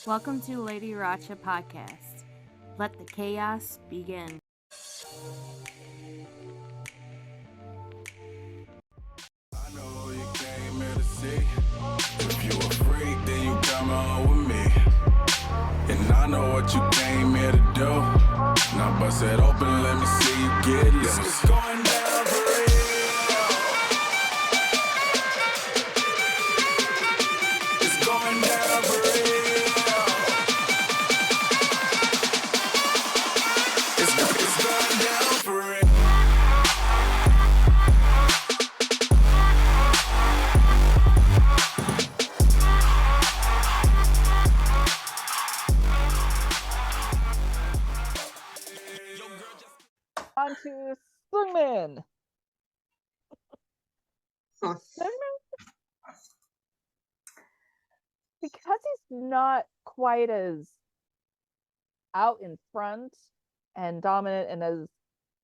Welcome to Lady Racha Podcast. Let the chaos begin. I know you came here to see. If you a freak, then you come on with me. And I know what you came here to do. Now bust it open, let me see you get loose. It's going down for real. It's going down for real. It's going down for real. On to Seungmin. Huh. Seungmin, because he's not quite as out in front and dominant and as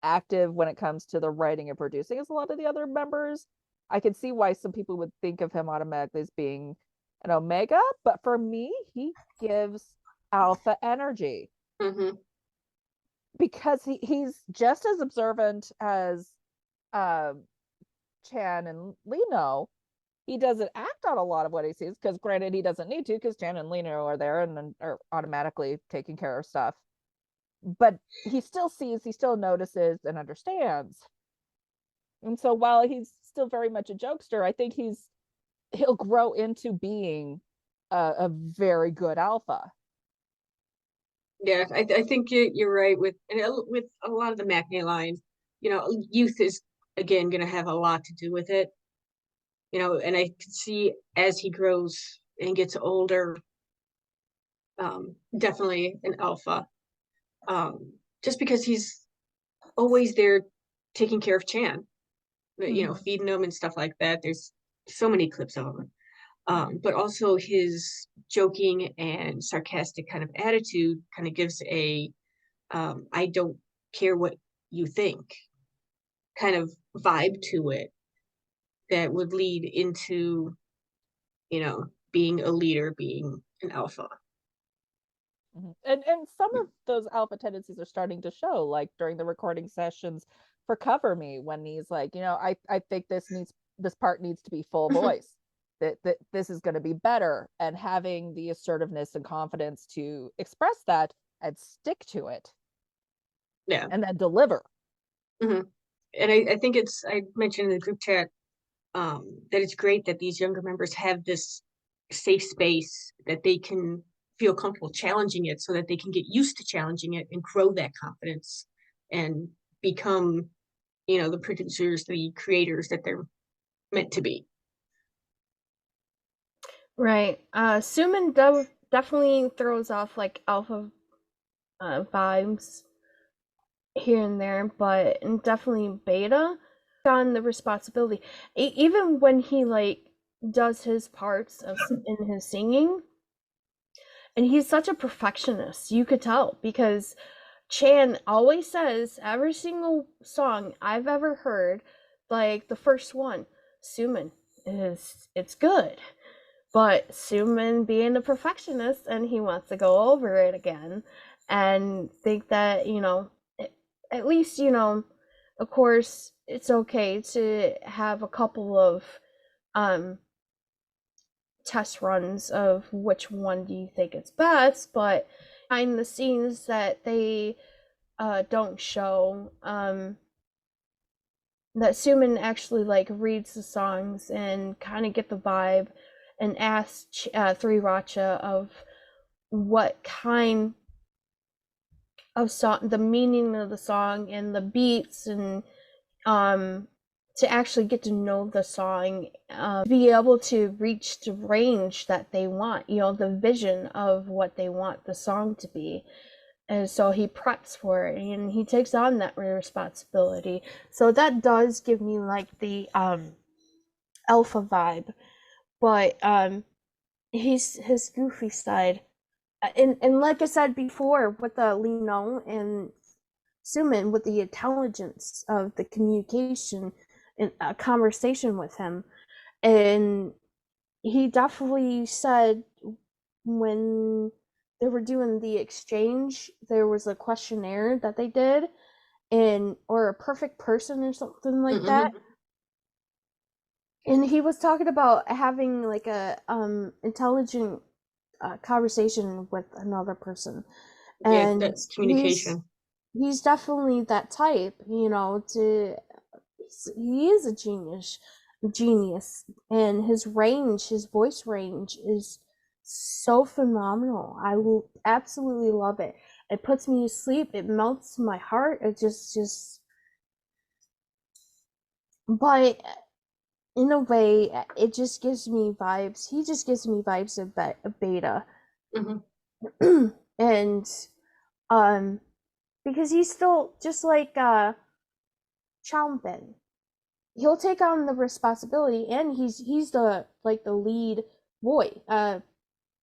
active when it comes to the writing and producing as a lot of the other members, I can see why some people would think of him automatically as being an omega, but for me, he gives alpha energy. Mm-hmm. Because he's just as observant as Chan and Lino. He doesn't act on a lot of what he sees, because granted, he doesn't need to, because Chan and Lino are there and are automatically taking care of stuff. But he still sees, he still notices and understands. And so while he's still very much a jokester, I think he'll grow into being a very good alpha. Yeah, I think you're right with a lot of the Matinee line. You know, youth is again going to have a lot to do with it. You know, and I can see as he grows and gets older, definitely an alpha. Just because he's always there taking care of Chan, you know, feeding him and stuff like that. There's so many clips of him. But also his joking and sarcastic kind of attitude kind of gives a I don't care what you think kind of vibe to it that would lead into, you know, being a leader, being an alpha. And some of those alpha tendencies are starting to show, like during the recording sessions for Cover Me, when he's like, you know, I think this part needs to be full voice. that this is going to be better, and having the assertiveness and confidence to express that and stick to it. Yeah. And then deliver. Mm-hmm. And I think I mentioned in the group chat that it's great that these younger members have this safe space that they can feel comfortable challenging it, so that they can get used to challenging it and grow that confidence and become, you know, the producers, the creators that they're meant to be. Right. Seungmin definitely throws off like alpha vibes here and there, but definitely beta on the responsibility. Even when he like does his parts in his singing, and he's such a perfectionist, you could tell, because Chan always says every single song I've ever heard, like the first one, Seungmin it's good. But Seungmin being a perfectionist, and he wants to go over it again and think that, you know, at least, you know, of course, it's okay to have a couple of test runs of which one do you think is best, but behind the scenes that they don't show, that Seungmin actually like reads the songs and kind of get the vibe and ask 3RACHA of what kind of song, the meaning of the song and the beats, and to actually get to know the song, be able to reach the range that they want, you know, the vision of what they want the song to be. And so he preps for it and he takes on that responsibility. So that does give me like the alpha vibe. But his goofy side, and like I said before, with the Lino and Seungmin, with the intelligence of the communication and a conversation with him, and he definitely said when they were doing the exchange, there was a questionnaire that they did, or a perfect person or something like that. And he was talking about having like a intelligent conversation with another person, Yeah, and that's communication. he's definitely that type, he is a genius, and his voice range is so phenomenal. I will absolutely love it. It puts me to sleep. It melts my heart. It just, but in a way, it just gives me vibes. He just gives me vibes of Beta, and because he's still just like Chompin. He'll take on the responsibility, and he's the lead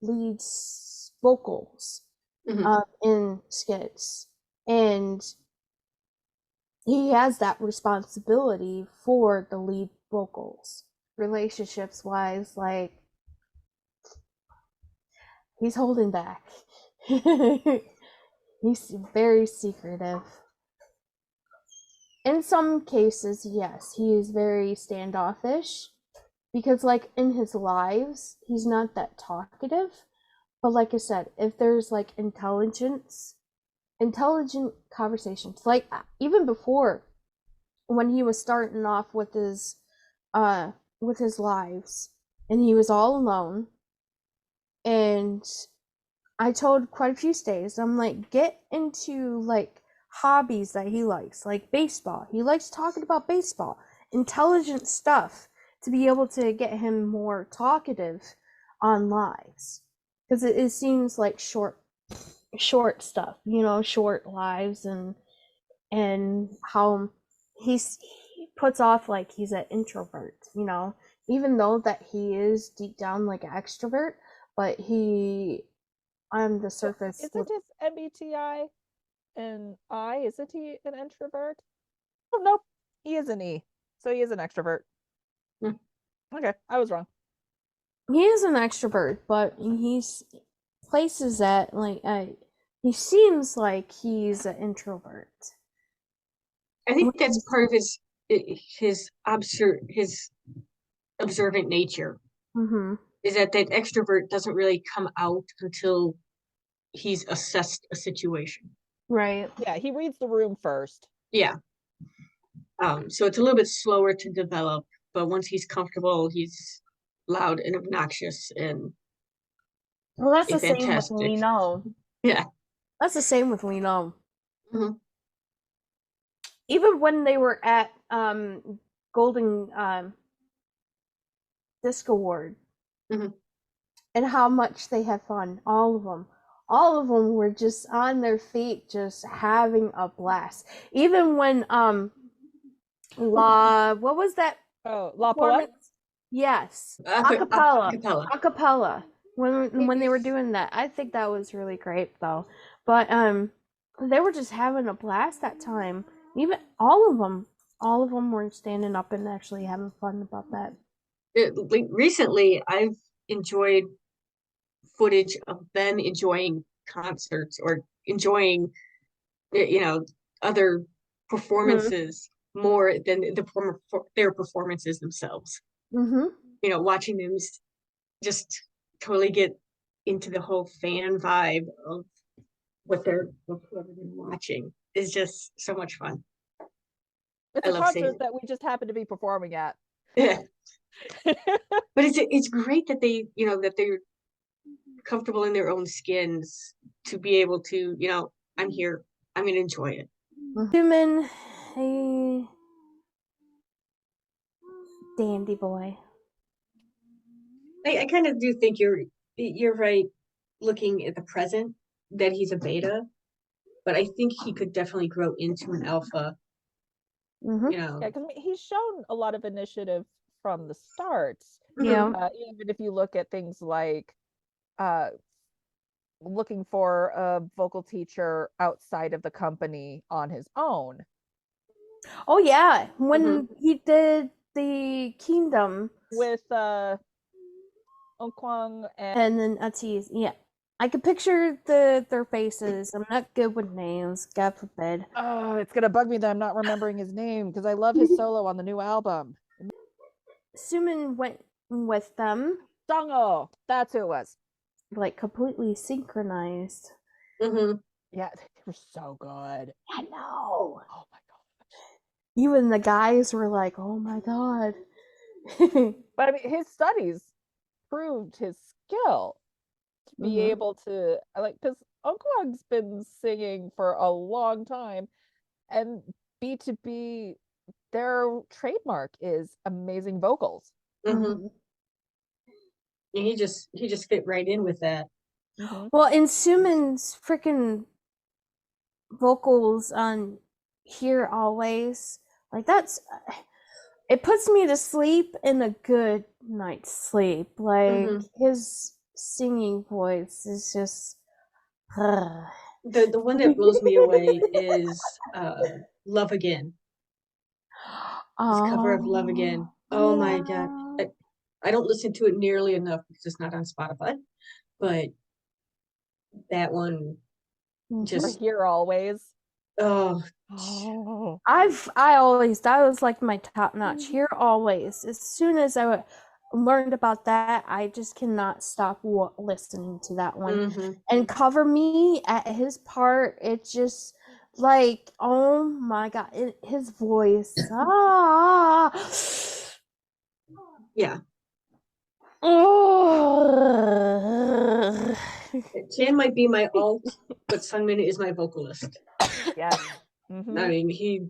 leads vocals in skits, and he has that responsibility for the lead vocals. Relationships wise, like, he's holding back. He's very secretive. In some cases, yes, he is very standoffish, because like in his lives, he's not that talkative. But like I said, if there's like intelligent conversations, like even before, when he was starting off with his lives, and he was all alone, and I told quite a few stays, I'm like, get into like hobbies that he likes, like baseball. He likes talking about baseball, intelligent stuff, to be able to get him more talkative on lives, because it seems like short stuff, short lives, and how he puts off like he's an introvert, even though that he is deep down like an extrovert, but he on the surface. Isn't his MBTI an I? Isn't he an introvert? Oh nope, he is an E, so he is an extrovert. Okay, I was wrong. He is an extrovert, but he's places that like he seems like he's an introvert. I think that's part of his observant nature. Is that extrovert doesn't really come out until he's assessed a situation. Right. Yeah, he reads the room first. Yeah. So it's a little bit slower to develop, but once he's comfortable, he's loud and obnoxious and well, that's the fantastic. same with Lino. Yeah. That's the same with Lino. Even when they were at Golden Disc Award, and how much they had fun, all of them were just on their feet, just having a blast. Even when what was that? Oh, La Poète? Yes, acapella. When they were doing that, I think that was really great though. But they were just having a blast that time. Even all of them were standing up and actually having fun about that. Recently, I've enjoyed footage of them enjoying concerts or enjoying, other performances more than their performances themselves. Watching them just totally get into the whole fan vibe of what they're watching is just so much fun. It's a concert that we just happen to be performing at. Yeah. But it's great that they, that they're comfortable in their own skins to be able to, I'm here, I'm gonna enjoy it. Seungmin, a dandy boy. I kind of do think you're right, looking at the present, that he's a beta, but I think he could definitely grow into an alpha. Yeah, because he's shown a lot of initiative from the start. Yeah. Even if you look at things like looking for a vocal teacher outside of the company on his own. Oh yeah, when he did the Kingdom with Onkwang and then Atiz, yeah. I can picture their faces. I'm not good with names, God forbid. Oh, it's gonna bug me that I'm not remembering his name because I love his solo on the new album. Seungmin went with them, Songo, that's who it was. like completely synchronized. Mm-hmm. Yeah, they were so good. I know. Oh my god. Even the guys were like, "Oh my god." But I mean, his studies proved his skill to be Mhm. able to like because Okwang's been singing for a long time, and B2B, their trademark is amazing vocals. Mm-hmm. Mhm. Yeah, he just fit right in with that. Mm-hmm. Well, in Suman's freaking vocals on Here Always, like that's it puts me to sleep in a good night's sleep. Like Mm-hmm. his singing voice is just The one that blows me away is Love Again. His cover of Love Again. Oh my god. yeah. I don't listen to it nearly enough because it's not on Spotify, but that one Mhm. We're just here always. oh Oh. That was like my top notch. Here Always. As soon as I learned about that, I just cannot stop listening to that one. mm-hmm. And Cover Me at his part, it's just like, oh my god, his voice. Yeah. Oh. Chan might be my alt, but Seungmin is my vocalist. Yes. Mm-hmm. I mean,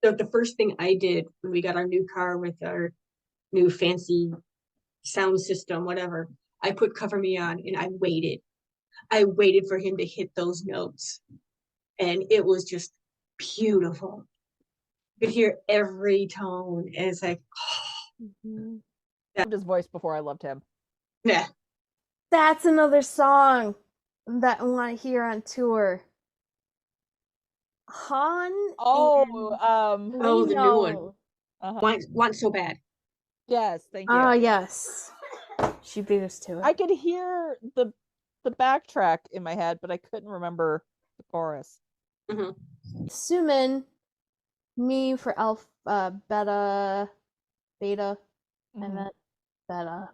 the first thing I did when we got our new car with our new fancy sound system, whatever, I put Cover Me on and I waited. I waited for him to hit those notes. And it was just beautiful. You could hear every tone. And it's like, Mm-hmm. I loved his voice before I loved him. yeah. That's another song that I want to hear on tour. Han Oh, and Oh, the new one. Lino. uh-huh. Want So Bad. Yes, thank you. Ah, yes. She beat us to it. I could hear the backtrack in my head, but I couldn't remember the chorus. Mm-hmm. Sumin, me for beta, Mhm. I meant beta,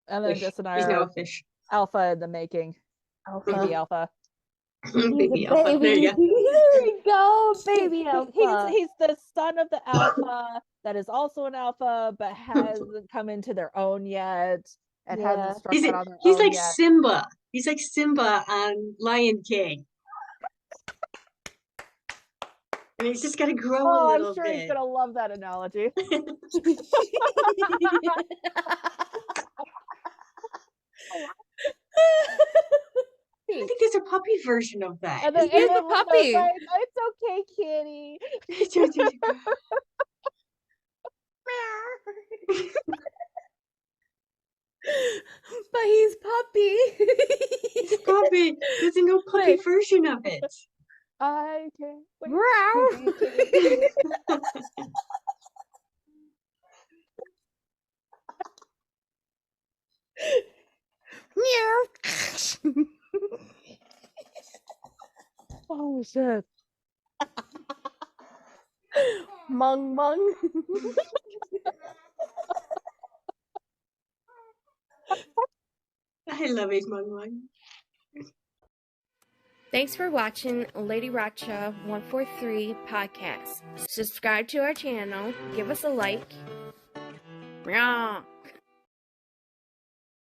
And then Fish. Jess and I He's now are a fish. alpha in the making. alpha. Baby alpha. Baby alpha. There you go. There you go, baby alpha. He's the son of the alpha that is also an alpha, but hasn't come into their own yet and Yeah. hasn't struck out on their He's own like yet. Simba. He's like Simba on Lion King. And he's just got to grow a Oh, little I'm sure bit. he's gonna love that analogy. I think there's a puppy version of that. And then, Here's and the then puppy. like, it's okay, kitty. But he's puppy. He's puppy. There's a no puppy Wait. version of it. I can't wait. Meow. to be kitty. Meow. Oh shit. Mung mung. I love his Mung Mung. Thanks for watching Lady Racha 143 podcast. Subscribe to our channel, give us a like. Meow.